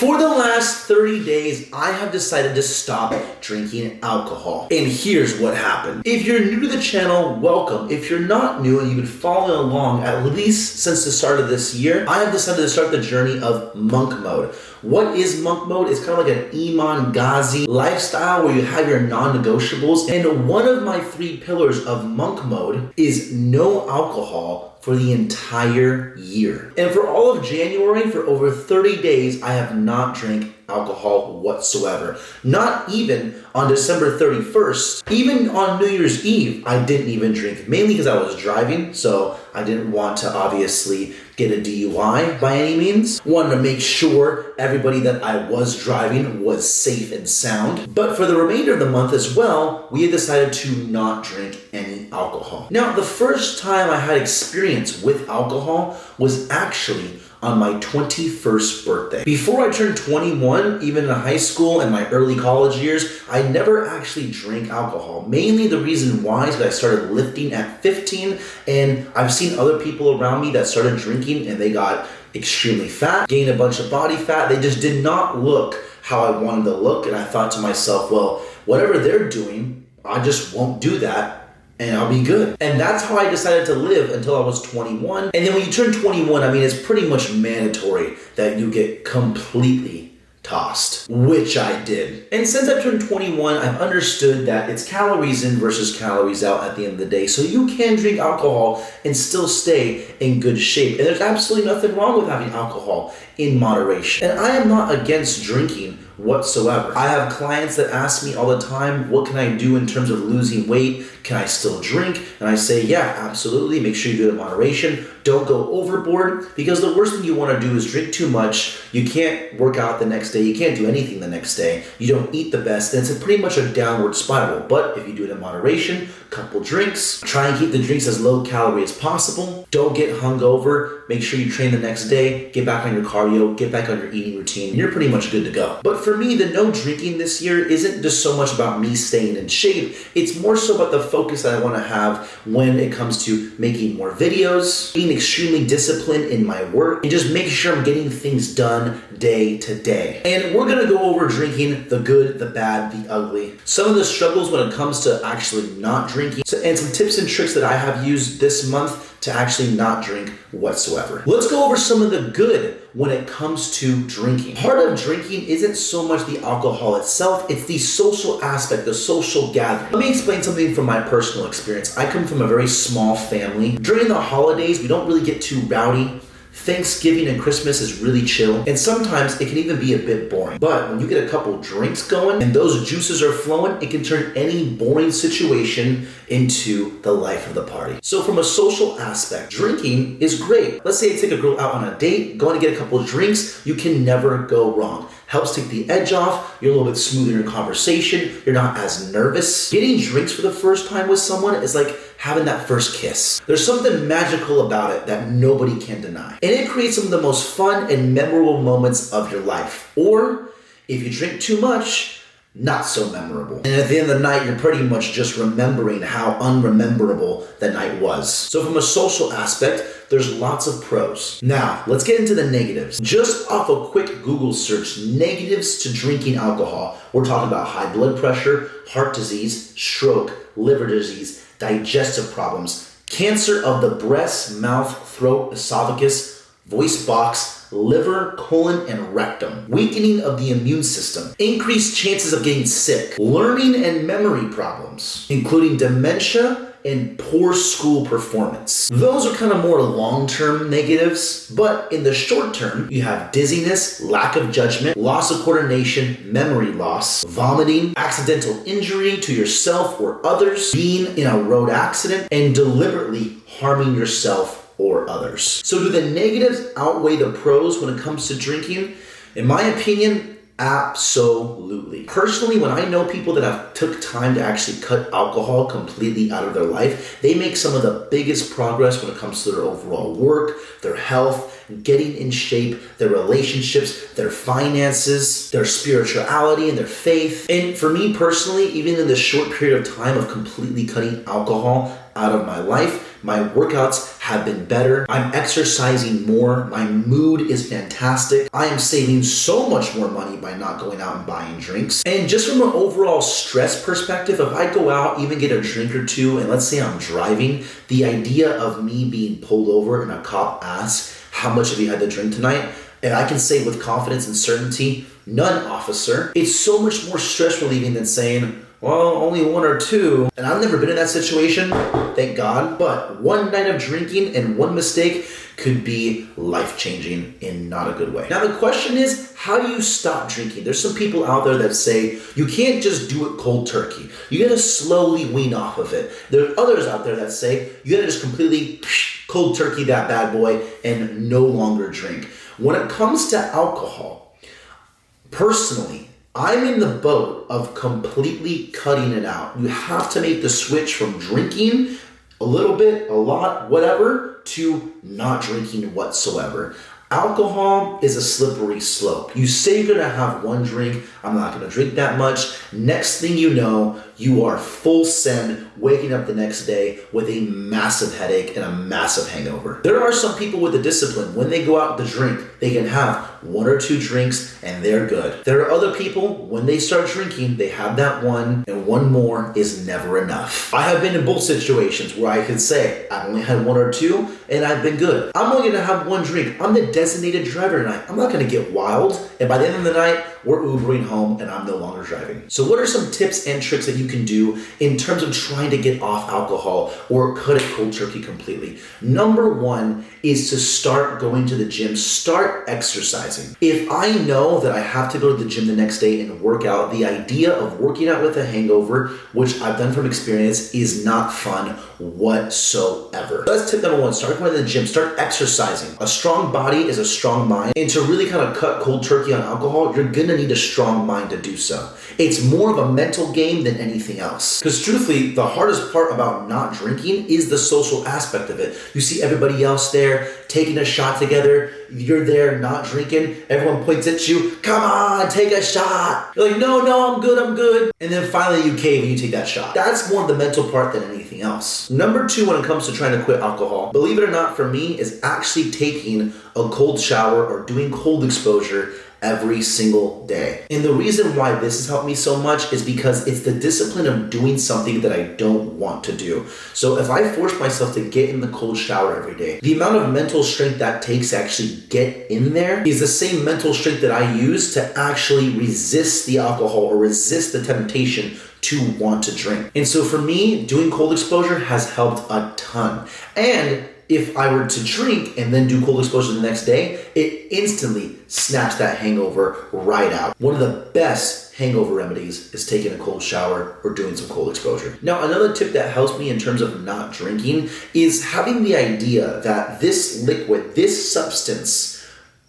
For the last 30 days, I have decided to stop drinking alcohol. And here's what happened. If you're new to the channel, welcome. If you're not new and you've been following along, at least since the start of this year, I have decided to start the journey of monk mode. What is monk mode? It's kind of like an Imam Ghazi lifestyle where you have your non-negotiables. And one of my 3 pillars of monk mode is no alcohol for the entire year. And for all of January, for over 30 days, I have not drank alcohol whatsoever. Not even on December 31st. Even on New Year's Eve, I didn't even drink, mainly because I was driving, so I didn't want to obviously get a DUI by any means. Wanted to make sure everybody that I was driving was safe and sound. But for the remainder of the month as well, we had decided to not drink any alcohol. Now, the first time I had experience with alcohol was actually on my 21st birthday. Before I turned 21, even in high school and my early college years, I never actually drank alcohol. Mainly the reason why is because I started lifting at 15, and I've seen other people around me that started drinking and they got extremely fat, gained a bunch of body fat. They just did not look how I wanted to look, and I thought to myself, well, whatever they're doing, I just won't do that, and I'll be good. And that's how I decided to live until I was 21. And then when you turn 21, I mean, it's pretty much mandatory that you get completely tossed, which I did. And since I turned 21, I've understood that it's calories in versus calories out at the end of the day. So you can drink alcohol and still stay in good shape. And there's absolutely nothing wrong with having alcohol in moderation. And I am not against drinking whatsoever. I have clients that ask me all the time, what can I do in terms of losing weight? Can I still drink? And I say, yeah, absolutely. Make sure you do it in moderation. Don't go overboard, because the worst thing you want to do is drink too much. You can't work out the next day. You can't do anything the next day. You don't eat the best. And it's pretty much a downward spiral. But if you do it in moderation, couple drinks, try and keep the drinks as low calorie as possible. Don't get hungover. Make sure you train the next day. Get back on your cardio. Get back on your eating routine. You're pretty much good to go. But for me, the no drinking this year isn't just so much about me staying in shape. It's more so about the focus that I want to have when it comes to making more videos, being extremely disciplined in my work, and just making sure I'm getting things done day to day. And we're going to go over drinking, the good, the bad, the ugly. Some of the struggles when it comes to actually not drinking, and some tips and tricks that I have used this month to actually not drink whatsoever. Let's go over some of the good when it comes to drinking. Part of drinking isn't so much the alcohol itself, it's the social aspect, the social gathering. Let me explain something from my personal experience. I come from a very small family. During the holidays, we don't really get too rowdy. Thanksgiving and Christmas is really chill, and sometimes it can even be a bit boring. But when you get a couple drinks going and those juices are flowing, it can turn any boring situation into the life of the party. So from a social aspect, drinking is great. Let's say you take a girl out on a date, going to get a couple of drinks, you can never go wrong. Helps take the edge off, you're a little bit smoother in your conversation, you're not as nervous. Getting drinks for the first time with someone is like having that first kiss. There's something magical about it that nobody can deny. And it creates some of the most fun and memorable moments of your life. Or, if you drink too much, not so memorable. And at the end of the night, you're pretty much just remembering how unrememberable the night was. So from a social aspect, there's lots of pros. Now, let's get into the negatives. Just off a quick Google search, negatives to drinking alcohol, we're talking about high blood pressure, heart disease, stroke, liver disease, digestive problems, cancer of the breast, mouth, throat, esophagus, voice box, liver, colon, and rectum, weakening of the immune system, increased chances of getting sick, learning and memory problems, including dementia and poor school performance. Those are kind of more long-term negatives, but in the short term, you have dizziness, lack of judgment, loss of coordination, memory loss, vomiting, accidental injury to yourself or others, being in a road accident, and deliberately harming yourself or others. So do the negatives outweigh the pros when it comes to drinking? In my opinion, absolutely. Personally, when I know people that have took time to actually cut alcohol completely out of their life, they make some of the biggest progress when it comes to their overall work, their health, getting in shape, their relationships, their finances, their spirituality, and their faith. And for me personally, even in this short period of time of completely cutting alcohol out of my life, My workouts have been better. I'm exercising more. My mood is fantastic. I am saving so much more money by not going out and buying drinks. And just from an overall stress perspective, if I go out, even get a drink or two, and let's say I'm driving, the idea of me being pulled over and a cop asks, how much have you had to drink tonight? And I can say with confidence and certainty, none, officer. It's so much more stress relieving than saying, well, only one or two. And I've never been in that situation, thank God, but one night of drinking and one mistake could be life-changing in not a good way. Now the question is, how do you stop drinking? There's some people out there that say, you can't just do it cold turkey. You gotta slowly wean off of it. There are others out there that say, you gotta just completely cold turkey that bad boy and no longer drink. When it comes to alcohol, personally, I'm in the boat of completely cutting it out. You have to make the switch from drinking a little bit, a lot, whatever, to not drinking whatsoever. Alcohol is a slippery slope. You say you're gonna have one drink, I'm not gonna drink that much. Next thing you know, you are full send, waking up the next day with a massive headache and a massive hangover. There are some people with the discipline. When they go out to drink, they can have one or two drinks and they're good. There are other people, when they start drinking, they have that one and one more is never enough. I have been in both situations where I can say, I've only had one or two and I've been good. I'm only gonna have one drink. I'm the designated driver tonight. I'm not gonna get wild. And by the end of the night, we're Ubering home and I'm no longer driving. So what are some tips and tricks that you can do in terms of trying to get off alcohol or cut it cold turkey completely? Number one is to start going to the gym, start exercising. If I know that I have to go to the gym the next day and work out, the idea of working out with a hangover, which I've done from experience, is not fun whatsoever. That's tip number one, start going to the gym, start exercising. A strong body is a strong mind, and to really kind of cut cold turkey on alcohol, you're gonna need a strong mind to do so. It's more of a mental game than anything else. Because truthfully, the hardest part about not drinking is the social aspect of it. You see everybody else there taking a shot together, you're there not drinking, everyone points at you, come on, take a shot. You're like, no, I'm good. And then finally you cave and you take that shot. That's more of the mental part than anything else. Number two, when it comes to trying to quit alcohol, believe it or not, for me, is actually taking a cold shower or doing cold exposure every single day. And the reason why this has helped me so much is because it's the discipline of doing something that I don't want to do. So if I force myself to get in the cold shower every day, the amount of mental strength that takes to actually get in there is the same mental strength that I use to actually resist the alcohol or resist the temptation to want to drink. And so for me, doing cold exposure has helped a ton. And if I were to drink and then do cold exposure the next day, it instantly snaps that hangover right out. One of the best hangover remedies is taking a cold shower or doing some cold exposure. Now, another tip that helps me in terms of not drinking is having the idea that this liquid, this substance,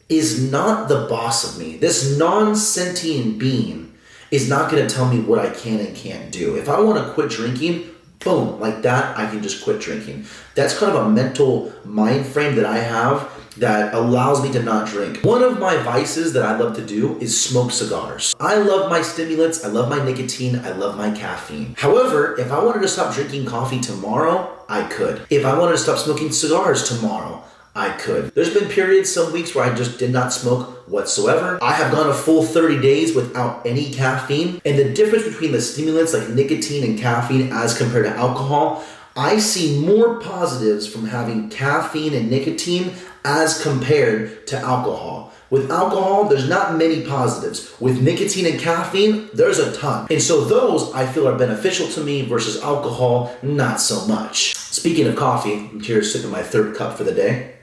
is not the boss of me. This non-sentient being is not gonna tell me what I can and can't do. If I wanna quit drinking, boom, like that, I can just quit drinking. That's kind of a mental mind frame that I have that allows me to not drink. One of my vices that I love to do is smoke cigars. I love my stimulants, I love my nicotine, I love my caffeine. However, if I wanted to stop drinking coffee tomorrow, I could. If I wanted to stop smoking cigars tomorrow, I could. There's been periods, some weeks, where I just did not smoke whatsoever. I have gone a full 30 days without any caffeine. And the difference between the stimulants like nicotine and caffeine as compared to alcohol, I see more positives from having caffeine and nicotine as compared to alcohol. With alcohol, there's not many positives. With nicotine and caffeine, there's a ton. And so those I feel are beneficial to me versus alcohol, not so much. Speaking of coffee, I'm here sipping my third cup for the day.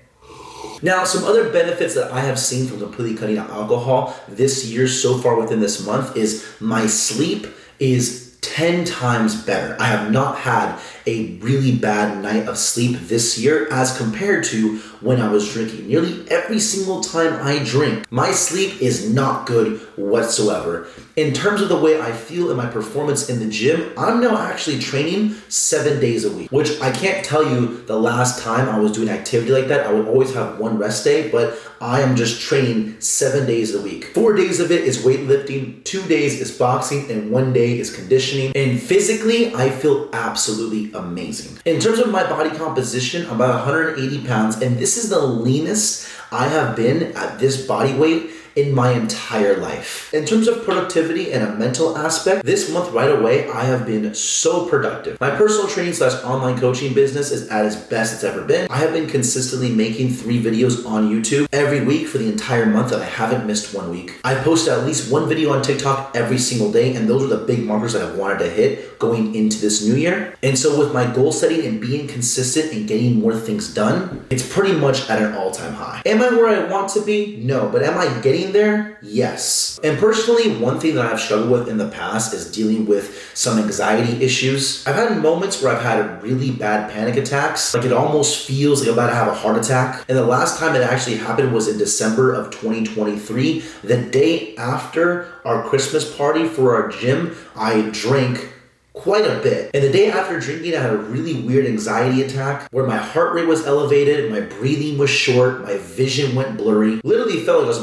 Now, some other benefits that I have seen from completely cutting out alcohol this year so far within this month is my sleep is 10 times better. I have not had a really bad night of sleep this year as compared to when I was drinking. Nearly every single time I drink, my sleep is not good whatsoever. In terms of the way I feel and my performance in the gym, I'm now actually training 7 days a week, which I can't tell you the last time I was doing activity like that. I would always have one rest day, but I am just training 7 days a week. 4 days of it is weightlifting, 2 days is boxing, and 1 day is conditioning. And physically, I feel absolutely amazing. In terms of my body composition, I'm about 180 pounds, and this is the leanest I have been at this body weight in my entire life. In terms of productivity and a mental aspect, this month right away, I have been so productive. My personal training / online coaching business is at its best it's ever been. I have been consistently making 3 videos on YouTube every week for the entire month, and I haven't missed 1 week. I post at least 1 video on TikTok every single day, and those are the big markers that I wanted to hit going into this new year. And so with my goal setting and being consistent and getting more things done, it's pretty much at an all-time high. Am I where I want to be? No, but am I getting there? Yes. And personally, one thing that I've struggled with in the past is dealing with some anxiety issues. I've had moments where I've had really bad panic attacks, like it almost feels like I'm about to have a heart attack. And the last time it actually happened was in December of 2023, the day after our Christmas party for our gym. I drank quite a bit. And the day after drinking, I had a really weird anxiety attack where my heart rate was elevated, my breathing was short, my vision went blurry. Literally felt like I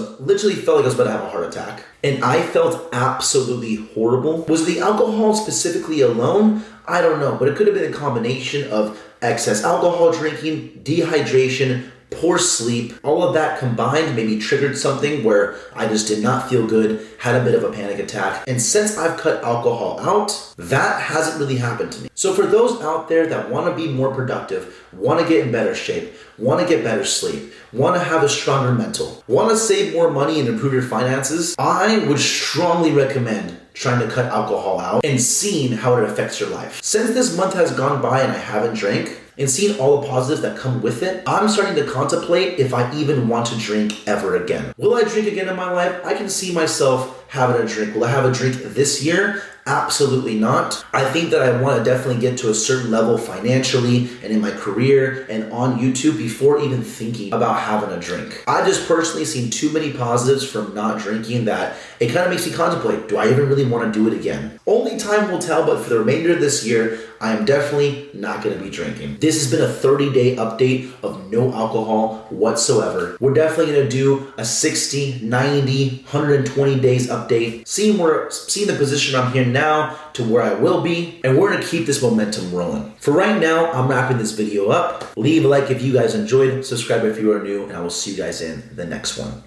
was about to have a heart attack. And I felt absolutely horrible. Was the alcohol specifically alone? I don't know, but it could have been a combination of excess alcohol drinking, dehydration, poor sleep, all of that combined maybe triggered something where I just did not feel good, had a bit of a panic attack. And since I've cut alcohol out, that hasn't really happened to me. So for those out there that want to be more productive, want to get in better shape, want to get better sleep, want to have a stronger mental, want to save more money and improve your finances, I would strongly recommend trying to cut alcohol out and seeing how it affects your life. Since this month has gone by and I haven't drank, and seeing all the positives that come with it, I'm starting to contemplate if I even want to drink ever again. Will I drink again in my life? I can see myself having a drink. Will I have a drink this year? Absolutely not. I think that I want to definitely get to a certain level financially and in my career and on YouTube before even thinking about having a drink. I just personally seen too many positives from not drinking that it kind of makes me contemplate, do I even really want to do it again? Only time will tell, but for the remainder of this year, I am definitely not going to be drinking. This has been a 30-day update of no alcohol whatsoever. We're definitely going to do a 60, 90, 120 days update, seeing the position I'm here now to where I will be, and we're going to keep this momentum rolling. For right now, I'm wrapping this video up. Leave a like if you guys enjoyed, subscribe if you are new, and I will see you guys in the next one.